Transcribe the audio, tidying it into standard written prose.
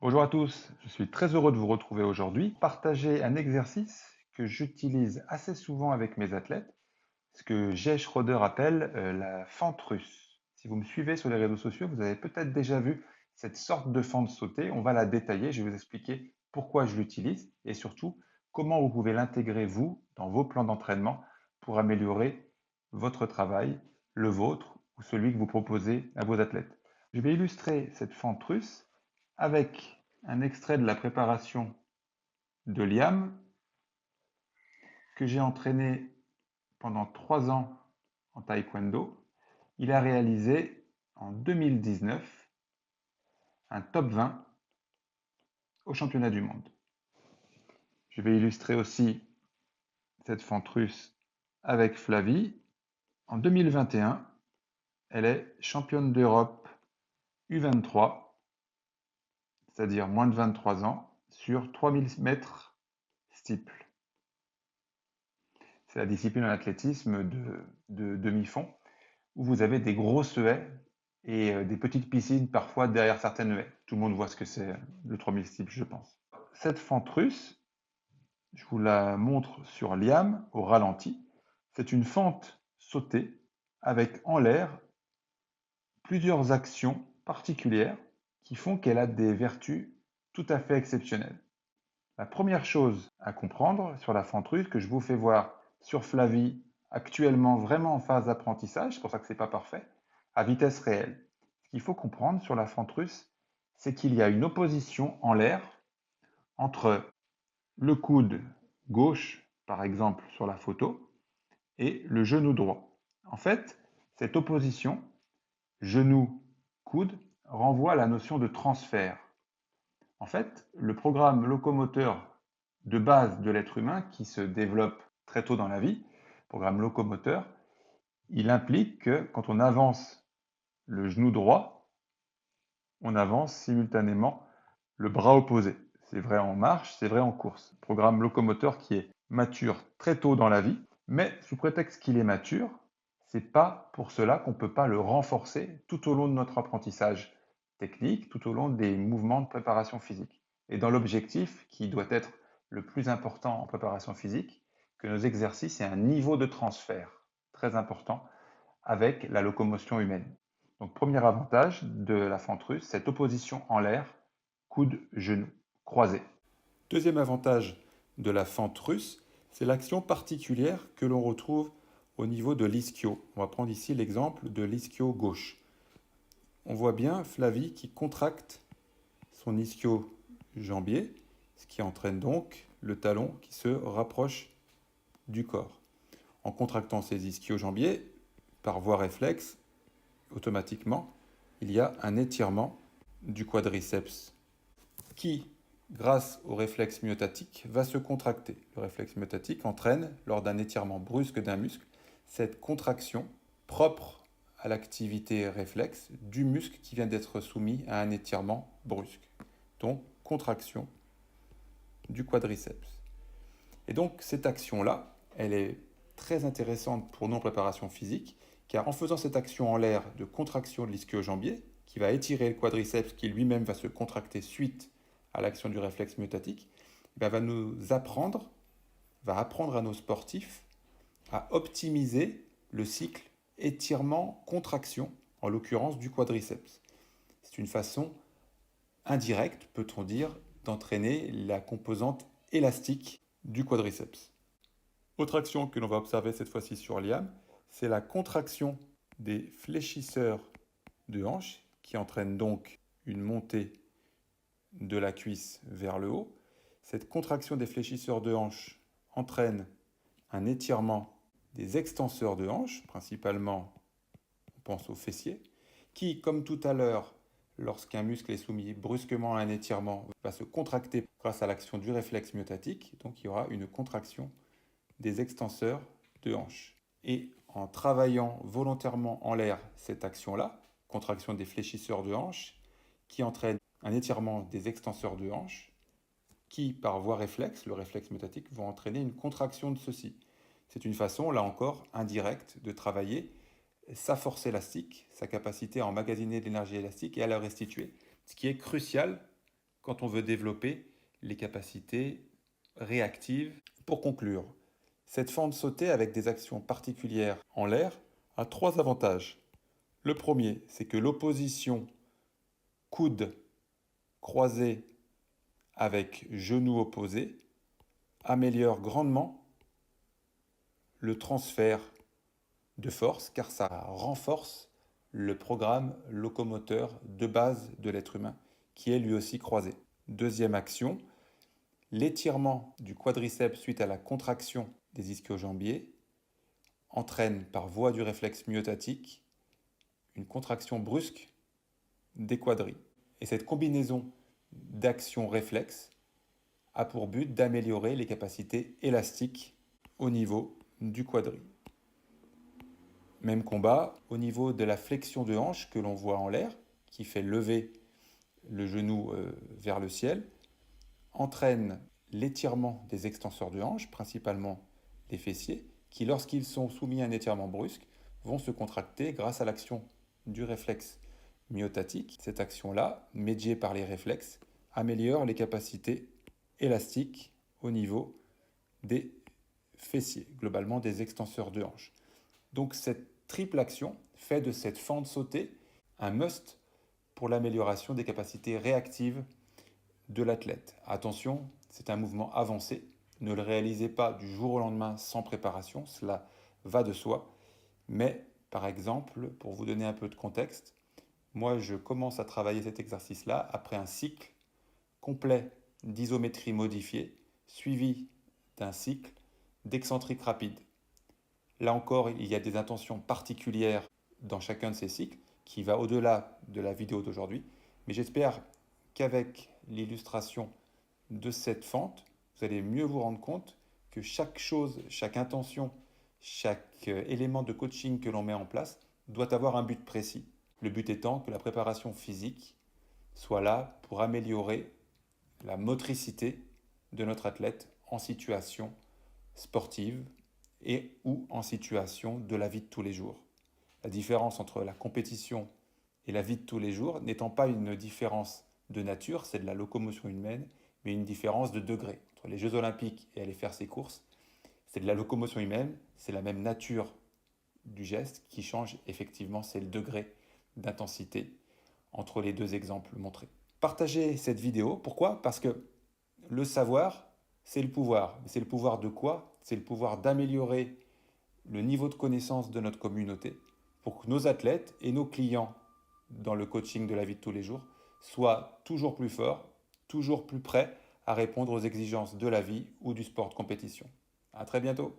Bonjour à tous, je suis très heureux de vous retrouver aujourd'hui. Partager un exercice que j'utilise assez souvent avec mes athlètes, ce que Jay Schroeder appelle la fente russe. Si vous me suivez sur les réseaux sociaux, vous avez peut-être déjà vu cette sorte de fente sautée. On va la détailler, je vais vous expliquer pourquoi je l'utilise et surtout comment vous pouvez l'intégrer vous dans vos plans d'entraînement pour améliorer votre travail, le vôtre ou celui que vous proposez à vos athlètes. Je vais illustrer cette fente russe avec un extrait de la préparation de Liam que j'ai entraîné pendant 3 ans en taekwondo. Il a réalisé en 2019 un top 20 au championnat du monde. Je vais illustrer aussi cette fente russe avec Flavie. En 2021, elle est championne d'Europe U23, c'est-à-dire moins de 23 ans, sur 3000 mètres steeple. C'est la discipline en athlétisme de demi-fond, où vous avez des grosses haies et des petites piscines parfois derrière certaines haies. Tout le monde voit ce que c'est le 3000 steeple, je pense. Cette fente russe, je vous la montre sur Liam au ralenti. C'est une fente sautée avec en l'air plusieurs actions particulières qui font qu'elle a des vertus tout à fait exceptionnelles. La première chose à comprendre sur la fente russe que je vous fais voir sur Flavie, actuellement vraiment en phase d'apprentissage, c'est pour ça que ce n'est pas parfait, à vitesse réelle. Ce qu'il faut comprendre sur la fente russe, c'est qu'il y a une opposition en l'air entre le coude gauche, par exemple sur la photo, et le genou droit. En fait, cette opposition genou-coude renvoie à la notion de transfert. En fait, le programme locomoteur de base de l'être humain qui se développe très tôt dans la vie, programme locomoteur, il implique que quand on avance le genou droit, on avance simultanément le bras opposé. C'est vrai en marche, c'est vrai en course. Programme locomoteur qui est mature très tôt dans la vie, mais sous prétexte qu'il est mature, c'est pas pour cela qu'on ne peut pas le renforcer tout au long de notre apprentissage technique, tout au long des mouvements de préparation physique. Et dans l'objectif qui doit être le plus important en préparation physique, que nos exercices aient un niveau de transfert très important avec la locomotion humaine. Donc, premier avantage de la fente russe, cette opposition en l'air, coude-genou, croisé. Deuxième avantage de la fente russe, c'est l'action particulière que l'on retrouve au niveau de l'ischio. On va prendre ici l'exemple de l'ischio gauche. On voit bien Flavie qui contracte son ischio-jambier, ce qui entraîne donc le talon qui se rapproche du corps. En contractant ses ischio-jambiers, par voie réflexe, automatiquement, il y a un étirement du quadriceps qui, grâce au réflexe myotatique, va se contracter. Le réflexe myotatique entraîne, lors d'un étirement brusque d'un muscle, cette contraction propre à l'activité réflexe du muscle qui vient d'être soumis à un étirement brusque. Donc, contraction du quadriceps. Et donc, cette action-là, elle est très intéressante pour nos préparations physiques, car en faisant cette action en l'air de contraction de l'ischio-jambier, qui va étirer le quadriceps, qui lui-même va se contracter suite à l'action du réflexe myotatique, va apprendre à nos sportifs à optimiser le cycle étirement-contraction, en l'occurrence du quadriceps. C'est une façon indirecte, peut-on dire, d'entraîner la composante élastique du quadriceps. Autre action que l'on va observer cette fois-ci sur Liam, c'est la contraction des fléchisseurs de hanche qui entraîne donc une montée de la cuisse vers le haut. Cette contraction des fléchisseurs de hanche entraîne un étirement des extenseurs de hanche, principalement on pense aux fessiers, qui, comme tout à l'heure, lorsqu'un muscle est soumis brusquement à un étirement, va se contracter grâce à l'action du réflexe myotatique. Donc il y aura une contraction des extenseurs de hanche. Et en travaillant volontairement en l'air cette action-là, contraction des fléchisseurs de hanche, qui entraîne un étirement des extenseurs de hanche, qui, par voie réflexe, le réflexe myotatique, vont entraîner une contraction de ceci. C'est une façon, là encore, indirecte de travailler sa force élastique, sa capacité à emmagasiner de l'énergie élastique et à la restituer. Ce qui est crucial quand on veut développer les capacités réactives. Pour conclure, cette fente sautée avec des actions particulières en l'air a 3 avantages. Le premier, c'est que l'opposition coude croisé avec genou opposé améliore grandement le transfert de force car ça renforce le programme locomoteur de base de l'être humain qui est lui aussi croisé. Deuxième action, l'étirement du quadriceps suite à la contraction des ischio-jambiers entraîne par voie du réflexe myotatique une contraction brusque des quadris. Et cette combinaison d'actions réflexes a pour but d'améliorer les capacités élastiques au niveau du quadri. Même combat au niveau de la flexion de hanche que l'on voit en l'air, qui fait lever le genou vers le ciel, entraîne l'étirement des extenseurs de hanche, principalement les fessiers, qui lorsqu'ils sont soumis à un étirement brusque, vont se contracter grâce à l'action du réflexe myotatique. Cette action-là, médiée par les réflexes, améliore les capacités élastiques au niveau des fessiers, globalement des extenseurs de hanche. Donc cette triple action fait de cette fente sautée un must pour l'amélioration des capacités réactives de l'athlète. Attention, c'est un mouvement avancé. Ne le réalisez pas du jour au lendemain sans préparation, cela va de soi. Mais par exemple, pour vous donner un peu de contexte, moi je commence à travailler cet exercice-là après un cycle complet d'isométrie modifiée, suivi d'un cycle d'excentrique rapide. Là encore, il y a des intentions particulières dans chacun de ces cycles qui va au-delà de la vidéo d'aujourd'hui. Mais j'espère qu'avec l'illustration de cette fente, vous allez mieux vous rendre compte que chaque chose, chaque intention, chaque élément de coaching que l'on met en place doit avoir un but précis. Le but étant que la préparation physique soit là pour améliorer la motricité de notre athlète en situation sportive et ou en situation de la vie de tous les jours. La différence entre la compétition et la vie de tous les jours n'étant pas une différence de nature, c'est de la locomotion humaine, mais une différence de degré. Entre les Jeux Olympiques et aller faire ses courses, c'est de la locomotion humaine, c'est la même nature du geste qui change effectivement, c'est le degré d'intensité entre les deux exemples montrés. Partagez cette vidéo, pourquoi? Parce que le savoir, c'est le pouvoir. C'est le pouvoir de quoi? C'est le pouvoir d'améliorer le niveau de connaissance de notre communauté pour que nos athlètes et nos clients dans le coaching de la vie de tous les jours soient toujours plus forts, toujours plus prêts à répondre aux exigences de la vie ou du sport de compétition. À très bientôt.